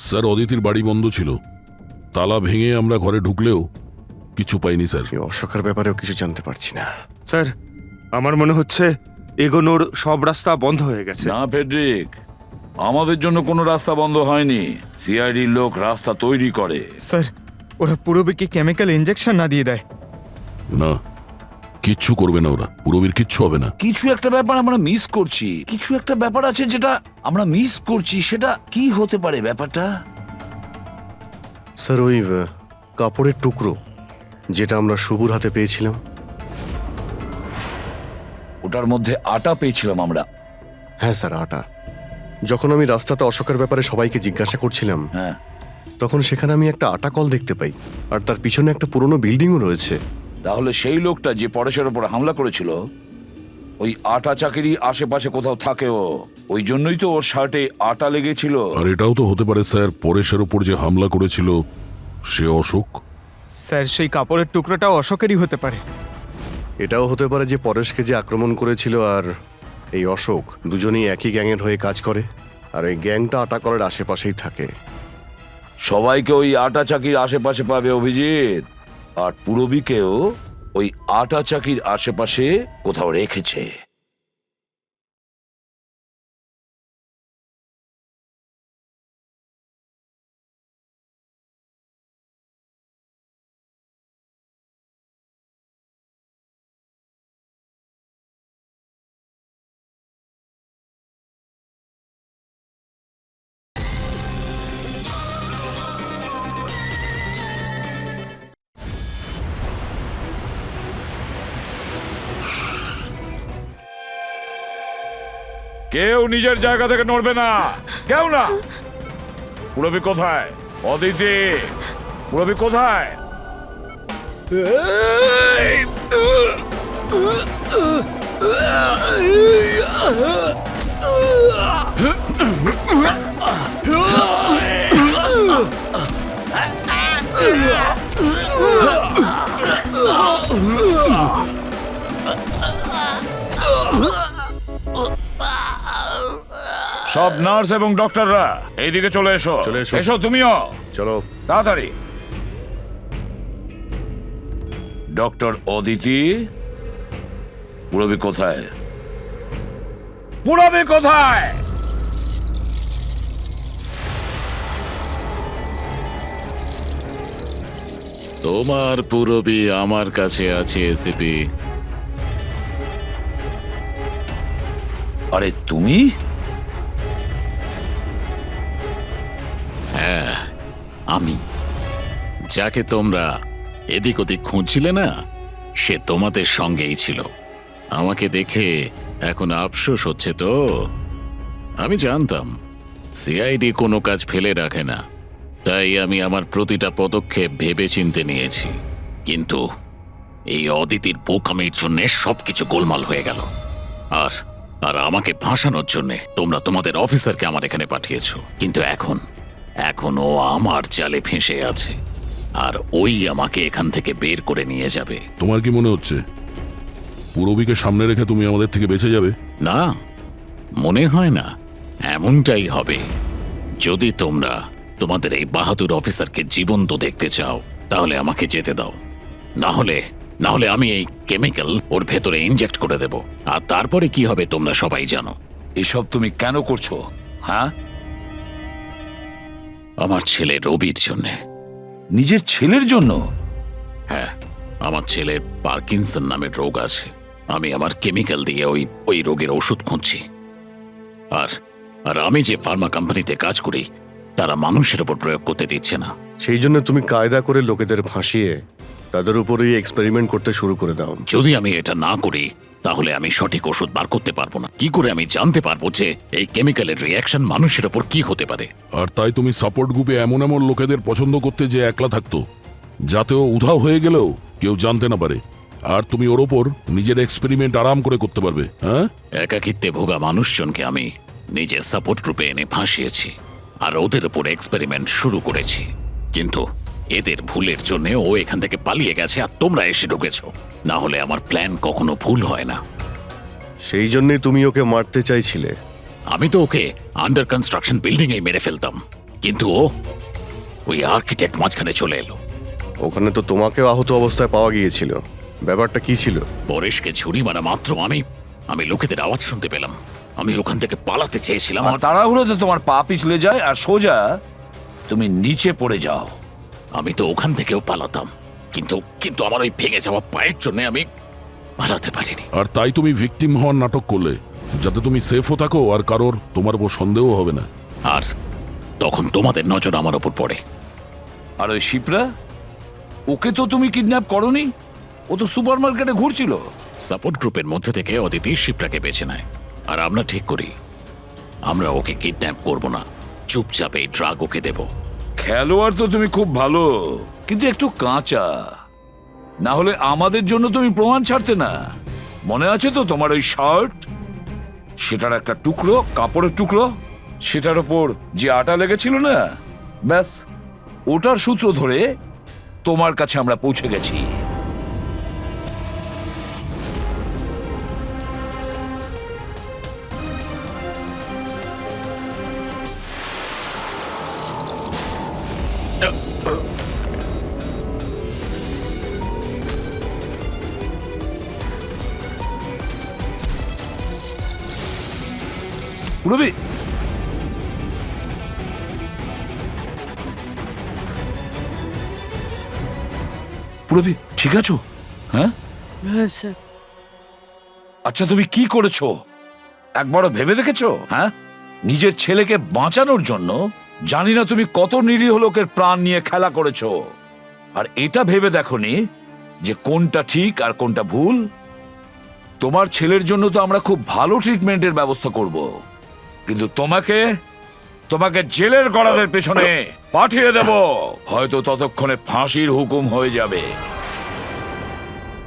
স্যার অদিতির বাড়ি বন্ধ ছিল, তালা ভেঙে আমরা ঘরে ঢুকলেও কিছু পাইনি স্যার। এই অশোকের ব্যাপারেও কিছু জানতে পারছি না। স্যার আমার মনে হচ্ছে এগোনোর সব রাস্তা বন্ধ হয়ে গেছে। না ফেডরিক, আমাদের জন্য কোনো রাস্তা বন্ধ হয়নি। সিআইডির লোক রাস্তা তৈরি করে। স্যার ওরা পুরোবিকে কেমিক্যাল ইনজেকশন না দিয়ে দেয়? না, কিচ্ছু করবে না ওরা, পুরবীর কিচ্ছু হবে না। কিছু একটা ব্যাপার আমরা মিস করছি, কিছু একটা ব্যাপার আছে যেটা আমরা মিস করছি। সেটা কি হতে পারে ব্যাপারটা? স্যার ওই কাপড়ের টুকরো যেটা আমরা শুভর হাতে পেয়েছিলাম। ওটার মধ্যে আটা পেয়েছিলাম আমরা। হ্যাঁ স্যার, আটা। যখন আমি রাস্তাতে অশোকের ব্যাপারে সবাইকে জিজ্ঞাসা করছিলাম, হ্যাঁ, তখন সেখানে আমি একটা আটা কল দেখতে পাই, আর তার পিছনে একটা পুরনো বিল্ডিংও রয়েছে। তাহলে সেই লোকটা যে পরেশের উপর হামলা করেছিল, ওই আটা চাকিরি আশেপাশে কোথাও থাকে ও। ওই জন্যই তো ওর শার্টে আটা লেগেছিল। আর এটাও তো হতে পারে স্যার, পরেশের ওপর যে হামলা করেছিল সে অশোক। স্যার সেই কাপড়ের টুকরোটাও অশোকেরই হতে পারে। এটাও হতে পারে যে পরেশকে যে আক্রমণ করেছিল আর এই অশোক দুজনেই একই গ্যাংয়ের হয়ে কাজ করে, আর এই গ্যাংটা আটা কলের আশেপাশেই থাকে। সবাইকে ওই আটা চাকির আশেপাশে পাবে অভিজিৎ, আর পুরবীকেও ওই আটা চাকির আশেপাশে কোথাও রেখেছে। কেউ নিজের জায়গা থেকে নড়বে না, কেউ না। পুরবী কোথায়? অদিতি, পুরবী কোথায়? সব নার্স এবং ডক্টররা এইদিকে চলে এসো। চলে এসো। এসো তুমিও, চলো তাড়াতাড়ি। ডক্টর অদিতি, পুরবী কোথায়? পুরবী কোথায়? তোমার পুরবী আমার কাছে আছে এসিপি। আরে তুমি? হ্যাঁ আমি, যাকে তোমরা এদিক ওদিক খুঁজছিলে না, সে তোমাদের সঙ্গেই ছিল। আমাকে দেখে এখন আফসোস হচ্ছে তো? আমি জানতাম সিআইডি কোনো কাজ ফেলে রাখে না, তাই আমি আমার প্রতিটা পদক্ষেপ ভেবে চিন্তে নিয়েছি। কিন্তু এই অদিতির বোকামির জন্য সবকিছু গোলমাল হয়ে গেল। আর আর আমাকে ফাঁসানোর জন্য তোমরা তোমাদের অফিসারকে আমার এখানে পাঠিয়েছ। কিন্তু এখন ও আমার জালে ফেঁসে আছে, আর ওই আমাকে এখান থেকে বের করে নিয়ে যাবে। তোমার কি মনে হচ্ছে পুরবীকে সামনে রেখে তুমি আমাদের থেকে বেঁচে যাবে? না, মনে হয় না। এমনটাই হবে। যদি তোমরা তোমাদের এই বাহাদুর অফিসারকে জীবন্ত দেখতে চাও, তাহলে আমাকে যেতে দাও। না হলে আমি এই কেমিক্যাল ওর ভেতরে ইনজেক্ট করে দেব, আর তারপরে কি হবে তোমরা সবাই জানো। এসব তুমি কেন করছো? হ্যাঁ, আমার ছেলে রবির জন্যে। নিজের ছেলের জন্য? হ্যাঁ, আমার ছেলের পার্কিনসন নামের রোগ আছে। আমি আমার কেমিক্যাল দিয়ে ওই রোগের ওষুধ খুঁজছি। আর আমি যে ফার্মা কোম্পানিতে কাজ করি, তারা মানুষের উপর প্রয়োগ করতে দিচ্ছে না। সেই জন্য তুমি কায়দা করে লোকেদের ফাঁসিয়ে তাদের উপরেই এক্সপেরিমেন্ট করতে শুরু করে দাও। যদি আমি এটা না করি, তাহলে আমি সঠিক ওষুধ বার করতে পারবো না। কি করে আমি জানতে পারবো যে এই কেমিক্যালের রিয়াকশন মানুষের ওপর কি হতে পারে? আর তাই তুমি সাপোর্ট গ্রুপে এমন এমন লোকেদের পছন্দ করতে যে একলা থাকতো, যাতে ও উধাও হয়ে গেলেও কেউ জানতে না পারে, আর তুমি ওর ওপর নিজের এক্সপেরিমেন্ট আরাম করে করতে পারবে। হ্যাঁ, একাকিত্বে ভোগা মানুষজনকে আমি নিজের সাপোর্ট গ্রুপে এনে ফাঁসিয়েছি আর ওদের উপর এক্সপেরিমেন্ট শুরু করেছি। কিন্তু এদের ভুলের জন্য ও এখান থেকে পালিয়ে গেছে আর তোমরা এসে ঢুকেছো। না হলে আমার প্ল্যান কখনো ভুল হয় না। সেই জন্যই তুমি ওকে মারতে চাইছিলে। আমি তো ওকে আন্ডার কনস্ট্রাকশন বিল্ডিং এ মেরে ফেলতাম, কিন্তু ও ওই আর্কিটেক্ট মাঝখানে চলে এলো। ওখানে তো তোমাকেও আহত অবস্থায় পাওয়া গিয়েছিল, ব্যাপারটা কি ছিল? পরেশকে ছুরি মারা মাত্র আমি লোকেদের আওয়াজ শুনতে পেলাম। আমি ওখান থেকে পালাতে চেয়েছিলাম আর তাড়াহুড়োতে তোমার পা পিছলে যায় আর সোজা তুমি নিচে পড়ে যাও। আমি তো ওখান থেকেও পালাতাম, কিন্তু কিন্তু আমার ওই ভেঙে যাওয়া পায়ের জন্য আমি পালাতে পারিনি। আর তাই তুমি ভিকটিম হওয়ার নাটক করলে, যাতে তুমি সেফও থাকো আর কারোর তোমার উপর সন্দেহ হবে না। আর তখন তোমাদের নজর আমার ওপর পড়ে। আর ওই শিপ্রা, ওকে তো তুমি কিডন্যাপ করনি, ও তো সুপার মার্কেটে ঘুরছিল। সাপোর্ট গ্রুপের মধ্যে থেকে অদিতি শিপ্রাকে বেছে নেয়, আর আমরা ঠিক করি আমরা ওকে কিডন্যাপ করব না, চুপচাপ এই ড্রাগ ওকে দেব। খেলোয়াড় তো তুমি খুব ভালো, কিন্তু একটু কাঁচা। না হলে আমাদের জন্য তুমি প্রমাণ ছাড়তে না। মনে আছে তো তোমার ওই শার্ট, সেটার একটা টুকরো, কাপড়ের টুকরো, সেটার ওপর যে আটা লেগেছিল না, ব্যাস ওটার সূত্র ধরে তোমার কাছে আমরা পৌঁছে গেছি। রবি, রবি ঠিক আছো? হ্যাঁ হ্যাঁ স্যার। আচ্ছা, তুমি কি করেছো একবারও ভেবে দেখেছো? হ্যাঁ, নিজের ছেলেকে বাঁচানোর জন্য জানি না তুমি কত নিরীহ লোকের প্রাণ নিয়ে খেলা করেছো, আর এটা ভেবে দেখোনি যে কোনটা ঠিক আর কোনটা ভুল। তোমার ছেলের জন্য তো আমরা খুব ভালো ট্রিটমেন্টের ব্যবস্থা করব, কিন্তু তোমাকে জেলের গড়াদের পেছনে পাঠিয়ে দেব। হয়তো ততক্ষণে ফাঁসির হুকুম হয়ে যাবে।